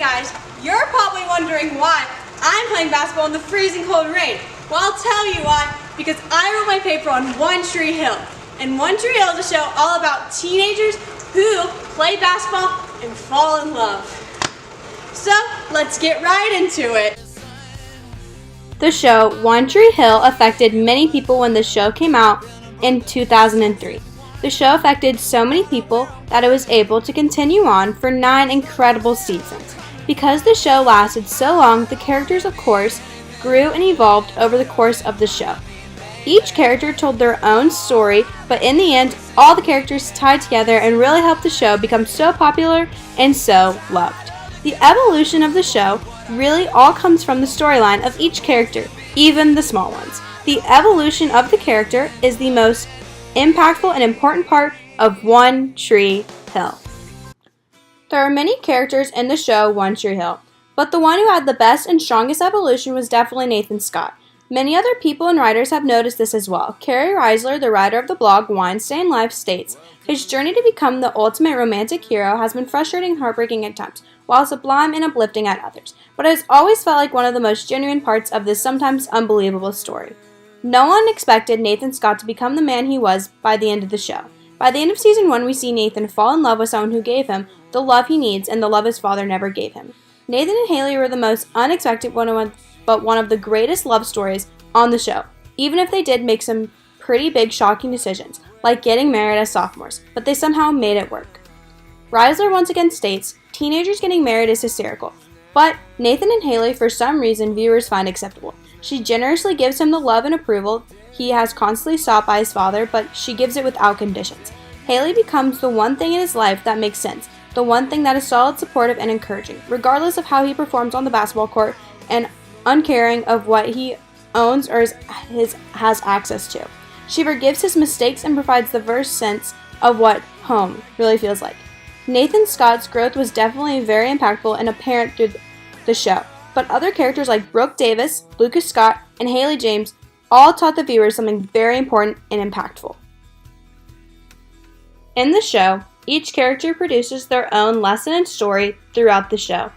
guys, you're probably wondering why I'm playing basketball in the freezing cold rain. Well, I'll tell you why, because I wrote my paper on One Tree Hill. And One Tree Hill is a show all about teenagers who play basketball and fall in love. So, let's get right into it. The show One Tree Hill affected many people when the show came out in 2003. The show affected so many people that it was able to continue on for 9 incredible seasons. Because the show lasted so long, the characters, of course, grew and evolved over the course of the show. Each character told their own story, but in the end, all the characters tied together and really helped the show become so popular and so loved. The evolution of the show really all comes from the storyline of each character, even the small ones. The evolution of the character is the most impactful and important part of One Tree Hill. There are many characters in the show One Tree Hill, but the one who had the best and strongest evolution was definitely Nathan Scott. Many other people and writers have noticed this as well. Carrie Reisler, the writer of the blog Wine Stain Life, states, "His journey to become the ultimate romantic hero has been frustrating and heartbreaking at times, while sublime and uplifting at others, but it has always felt like one of the most genuine parts of this sometimes unbelievable story." No one expected Nathan Scott to become the man he was by the end of the show. By the end of season 1, we see Nathan fall in love with someone who gave him the love he needs and the love his father never gave him. Nathan and Haley were the most unexpected but one of the greatest love stories on the show, even if they did make some pretty big shocking decisions, like getting married as sophomores, but they somehow made it work. Reisler once again states, "Teenagers getting married is hysterical, but Nathan and Haley for some reason viewers find acceptable. She generously gives him the love and approval he has constantly sought by his father, but she gives it without conditions. Haley becomes the one thing in his life that makes sense, the one thing that is solid, supportive, and encouraging, regardless of how he performs on the basketball court and uncaring of what he owns or has access to. She forgives his mistakes and provides the first sense of what home really feels like." Nathan Scott's growth was definitely very impactful and apparent through the show, but other characters like Brooke Davis, Lucas Scott, and Haley James all taught the viewers something very important and impactful. In the show, each character produces their own lesson and story throughout the show.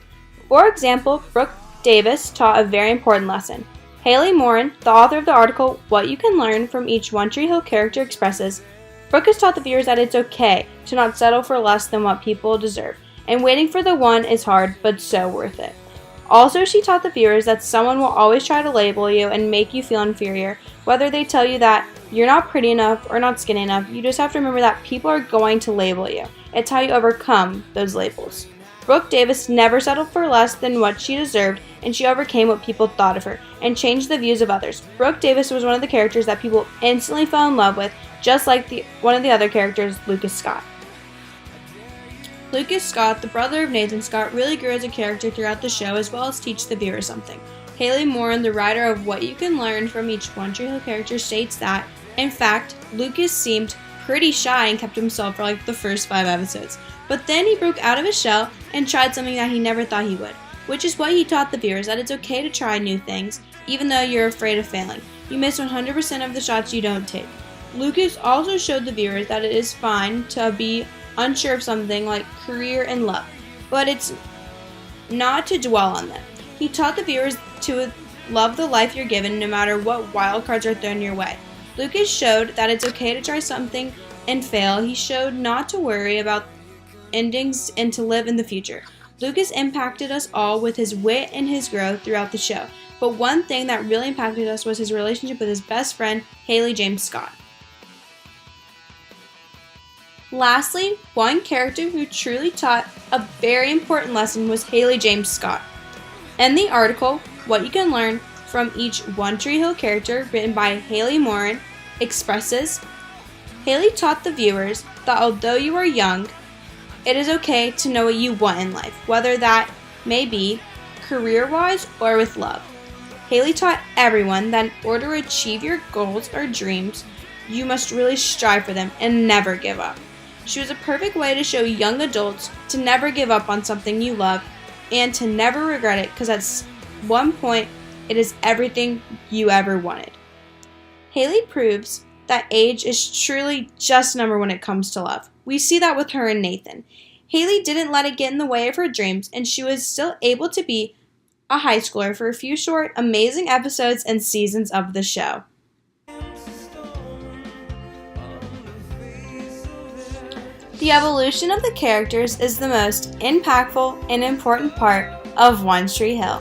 For example, Brooke Davis taught a very important lesson. Haley Morin, the author of the article What You Can Learn from Each One Tree Hill Character, expresses, "Brooke has taught the viewers that it's okay to not settle for less than what people deserve, and waiting for the one is hard, but so worth it." Also, she taught the viewers that someone will always try to label you and make you feel inferior, whether they tell you that you're not pretty enough or not skinny enough. You just have to remember that people are going to label you. It's how you overcome those labels. Brooke Davis never settled for less than what she deserved, and she overcame what people thought of her and changed the views of others. Brooke Davis was one of the characters that people instantly fell in love with, just like one of the other characters, Lucas Scott. Lucas Scott, the brother of Nathan Scott, really grew as a character throughout the show as well as teach the viewer something. Haley Morin, the writer of What You Can Learn from Each One Tree Hill Character, states that, in fact, Lucas seemed pretty shy and kept himself for like the first 5 episodes. But then he broke out of his shell and tried something that he never thought he would, which is what he taught the viewers, that it's okay to try new things, even though you're afraid of failing. You miss 100% of the shots you don't take. Lucas also showed the viewers that it is fine to be unsure of something like career and love, but it's not to dwell on them. He taught the viewers to love the life you're given no matter what wild cards are thrown your way. Lucas showed that it's okay to try something and fail. He showed not to worry about endings and to live in the future. Lucas impacted us all with his wit and his growth throughout the show, but one thing that really impacted us was his relationship with his best friend, Haley James Scott. Lastly, one character who truly taught a very important lesson was Haley James Scott. In the article, What You Can Learn from Each One Tree Hill Character, written by Haley Morin, expresses, "Haley taught the viewers that although you are young, it is okay to know what you want in life, whether that may be career-wise or with love. Haley taught everyone that in order to achieve your goals or dreams, you must really strive for them and never give up. She was a perfect way to show young adults to never give up on something you love and to never regret it, because at one point, it is everything you ever wanted." Haley proves that age is truly just a number when it comes to love. We see that with her and Nathan. Haley didn't let it get in the way of her dreams, and she was still able to be a high schooler for a few short, amazing episodes and seasons of the show. The evolution of the characters is the most impactful and important part of One Tree Hill.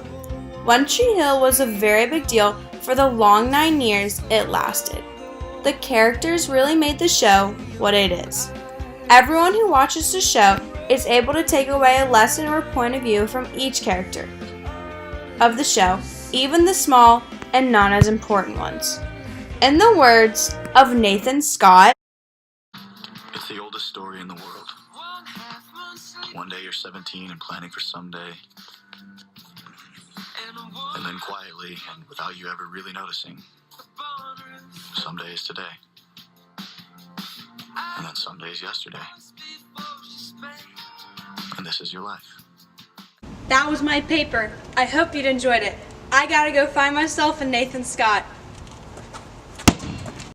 One Tree Hill was a very big deal for the long 9 years it lasted. The characters really made the show what it is. Everyone who watches the show is able to take away a lesson or point of view from each character of the show, even the small and not as important ones. In the words of Nathan Scott, it's the oldest story in the world. One day you're 17 and planning for someday, and then quietly and without you ever really noticing, someday is today, and then someday is yesterday, and this is your life. That was my paper. I hope you'd enjoyed it. I gotta go find myself a Nathan Scott.